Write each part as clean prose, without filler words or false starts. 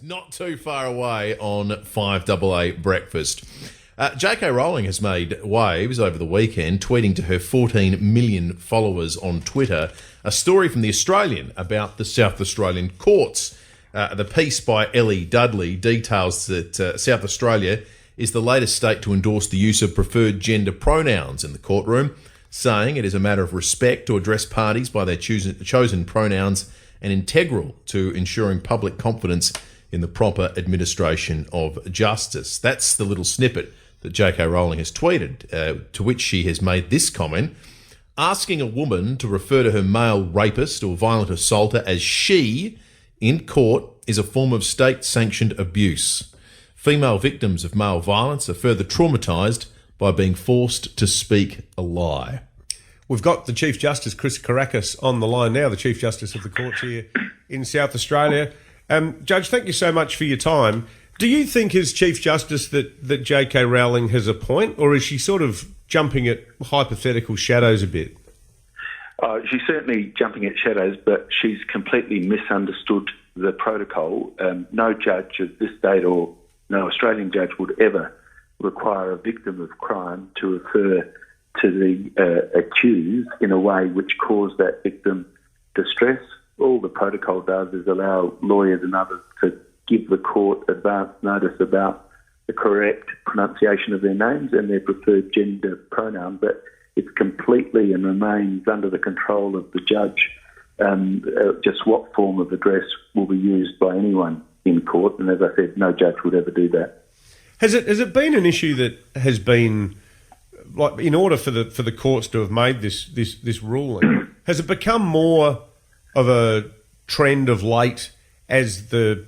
news, not too far away on 5AA Breakfast. J.K. Rowling has made waves over the weekend, tweeting to her 14 million followers on Twitter a story from The Australian about the South Australian courts. The piece by Ellie Dudley details that South Australia is the latest state to endorse the use of preferred gender pronouns in the courtroom, saying it is a matter of respect to address parties by their chosen pronouns and integral to ensuring public confidence in the proper administration of justice. That's the little snippet that J.K. Rowling has tweeted, to which she has made this comment: asking a woman to refer to her male rapist or violent assaulter as she in court is a form of state-sanctioned abuse. Female victims of male violence are further traumatised by being forced to speak a lie. We've got the Chief Justice, Chris Kourakis, on the line now, the Chief Justice of the courts here in South Australia. Judge, thank you so much for your time. Do you think as Chief Justice that J.K. Rowling has a point, or is she sort of jumping at hypothetical shadows a bit? She's certainly jumping at shadows, but she's completely misunderstood the protocol. No judge at this date or no Australian judge would ever require a victim of crime to refer to the accused in a way which caused that victim distress. All the protocol does is allow lawyers and others to give the court advance notice about the correct pronunciation of their names and their preferred gender pronoun, but it's completely and remains under the control of the judge just what form of address will be used by anyone in court. And as I said, no judge would ever do that. Has it been an issue that has been, like, in order for the courts to have made this ruling, has it become more of a trend of late as the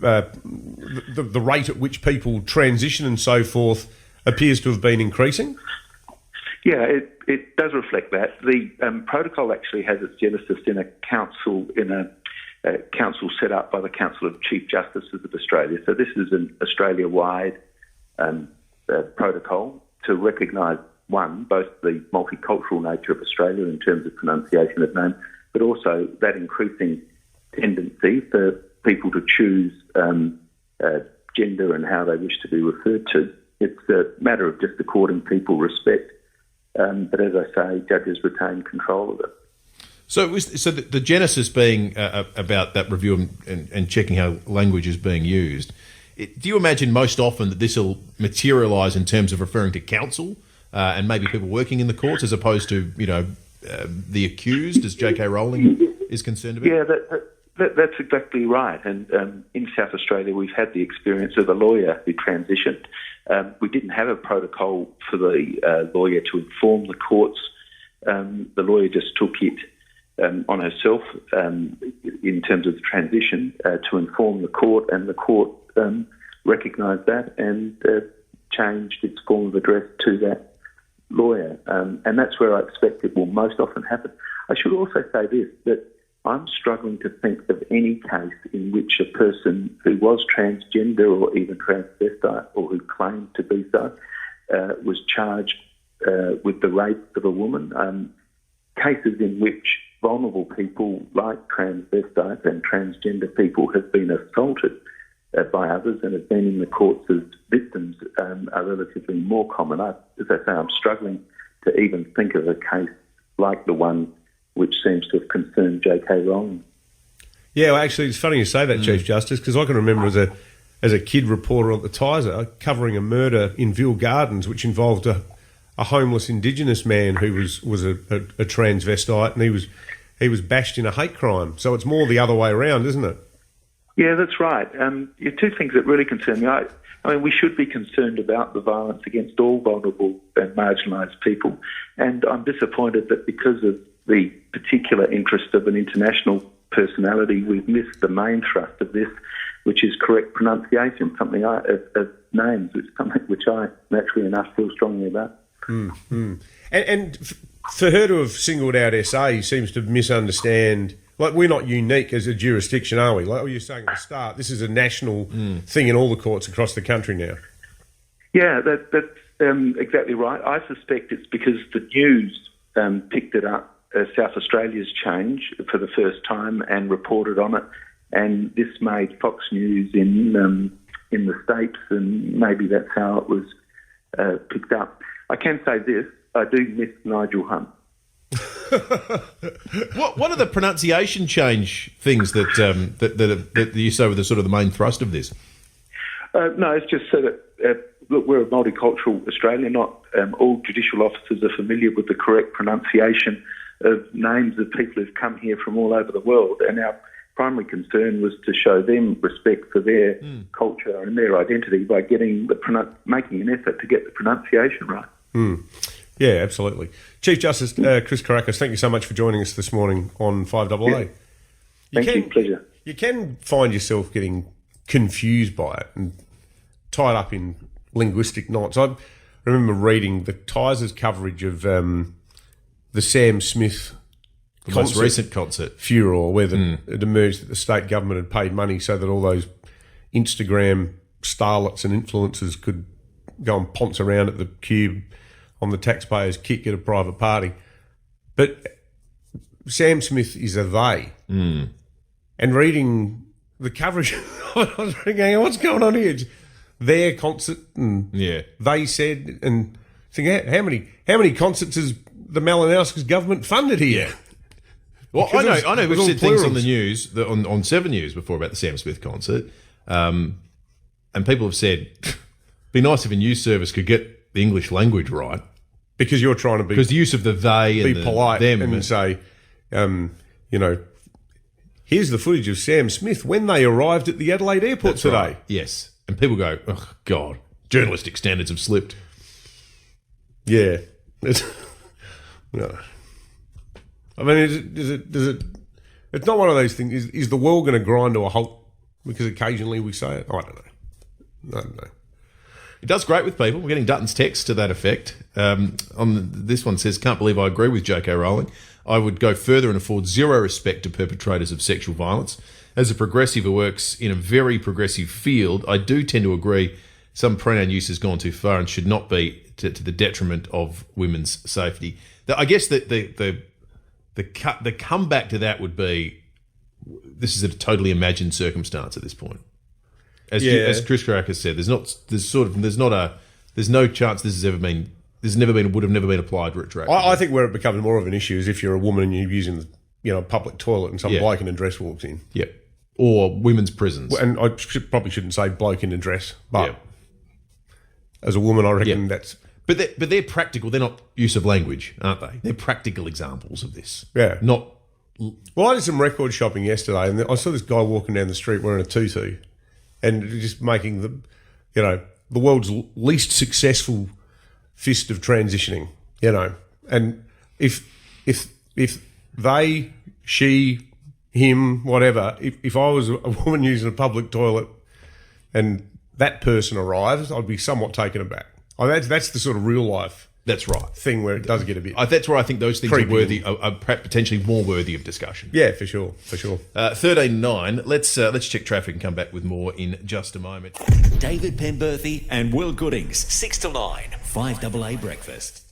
rate at which people transition and so forth appears to have been increasing? Yeah, it does reflect that. The protocol actually has its genesis in a council set up by the Council of Chief Justices of Australia. So this is an Australia-wide protocol to recognise, one, both the multicultural nature of Australia in terms of pronunciation of names, but also that increasing tendency for people to choose gender and how they wish to be referred to. It's a matter of just according people respect. But as I say, judges retain control of it. So the genesis being about that review and checking how language is being used, do you imagine most often that this will materialise in terms of referring to counsel and maybe people working in the courts as opposed to, the accused, as J.K. Rowling is concerned about? Yeah, that's exactly right. And in South Australia, we've had the experience of a lawyer who transitioned. We didn't have a protocol for the lawyer to inform the courts. The lawyer just took it on herself in terms of the transition to inform the court, and the court recognised that and changed its form of address to that lawyer. And that's where I expect it will most often happen. I should also say this, that I'm struggling to think of any case in which a person who was transgender or even transvestite or who claimed to be so was charged with the rape of a woman. Cases in which vulnerable people like transvestite and transgender people have been assaulted by others and have been in the courts as victims are relatively more common. As I say, I'm struggling to even think of a case like the one which seems to have concerned J.K. Rowling. Yeah, well, actually, it's funny you say that, Chief Justice, because I can remember as a kid reporter on the Tiser covering a murder in Ville Gardens, which involved a homeless Indigenous man who was a transvestite, and he was bashed in a hate crime. So it's more the other way around, isn't it? Yeah, that's right. Two things that really concern me. I mean, we should be concerned about the violence against all vulnerable and marginalised people, and I'm disappointed that because of the particular interest of an international personality, we've missed the main thrust of this, which is correct pronunciation, of names, something which I, naturally enough, feel strongly about. Mm-hmm. And for her to have singled out SA seems to misunderstand. Like, we're not unique as a jurisdiction, are we? Like you were saying at the start, this is a national thing in all the courts across the country now. Yeah, that's exactly right. I suspect it's because the news picked it up. South Australia's change for the first time and reported on it and this made Fox News in the States, and maybe that's how it was picked up. I can say this: I do miss Nigel Hunt. What are the pronunciation change things that you say were the sort of the main thrust of this? No, it's just so that look, we're a multicultural Australia. Not all judicial officers are familiar with the correct pronunciation of names of people who've come here from all over the world, and our primary concern was to show them respect for their culture and their identity by making an effort to get the pronunciation right. Yeah, absolutely. Chief Justice Chris Caracas, thank you so much for joining us this morning on 5AA. Thank you, pleasure. You can find yourself getting confused by it and tied up in linguistic knots. I remember reading the Tysers coverage of the Sam Smith most recent concert furor, where it emerged that the state government had paid money so that all those Instagram starlets and influencers could go and ponce around at the Cube on the taxpayers' kick at a private party. But Sam Smith is a they. And reading the coverage, I was thinking, what's going on here? It's their concert, and they said, and thinking, how many concerts has the Malinowskis government funded here? Well, I know. We've said things on the news, on 7 News before about the Sam Smith concert, and people have said, "Be nice if a news service could get the English language right." Because you're trying to be, because the use of the they and be polite them and say, here's the footage of Sam Smith when they arrived at the Adelaide airport today. Right. Yes, and people go, "Oh God, journalistic standards have slipped." Yeah, no. I mean, does it? It's not one of those things. Is the world going to grind to a halt because occasionally we say it? I don't know. It does great with people. We're getting Dutton's text to that effect. This one says, "Can't believe I agree with J.K. Rowling. I would go further and afford zero respect to perpetrators of sexual violence. As a progressive who works in a very progressive field, I do tend to agree some pronoun use has gone too far and should not be to the detriment of women's safety." I guess that the comeback to that would be, this is a totally imagined circumstance at this point. As Chris Caracas said, there's no chance this would have never been applied retroactively. I think where it becomes more of an issue is if you're a woman and you're using a public toilet and some bloke in a dress walks in. Yep. Or women's prisons. And I probably shouldn't say bloke in a dress, but as a woman, I reckon that's... But they're practical. They're not use of language, aren't they? They're practical examples of this. Yeah. Not... Well, I did some record shopping yesterday, and I saw this guy walking down the street wearing a tutu and just making the world's least successful fist of transitioning, And if they, she, him, whatever, if I was a woman using a public toilet and that person arrives, I'd be somewhat taken aback. That's the sort of real life thing where it does get a bit that's where I think those things creepy. are potentially more worthy of discussion. Yeah, for sure. 13.9. Let's check traffic and come back with more in just a moment. David Penberthy and Will Goodings, 6 to 9, 5AA Breakfast.